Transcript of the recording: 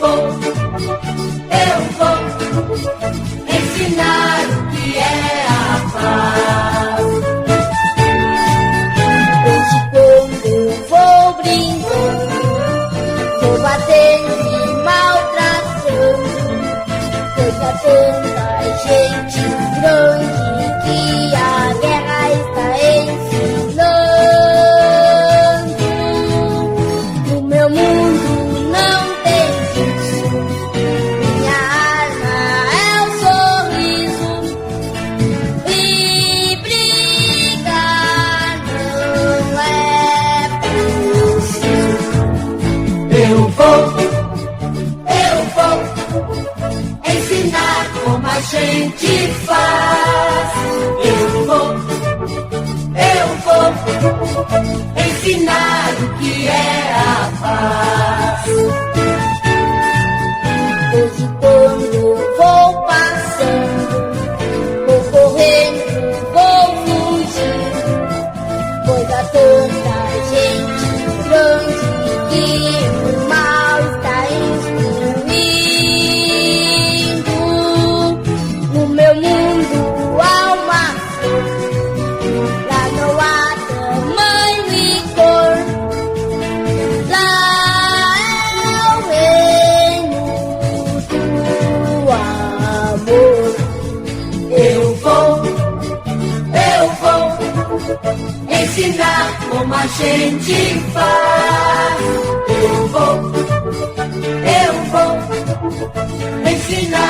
vou ensinar o que é a paz. Hoje quando vou brincando, vou batendo e maltratando, pois há tanta gente grande que a guerra está ensinando. No meu mundo não tem isso, minha arma é o sorriso, e brigar não é preciso. Eu vou ensinar como a gente faz. Eu vou ensinar o que é a paz. Hoje quando vou passando, vou correndo, vou fugindo, pois há tanta gente grande que o mal está instruindo. No meu mundo há uma flor, lá não há tamanho e cor, lá é o reino do amor. Eu vou ensinar como a gente faz. Eu vou ensinar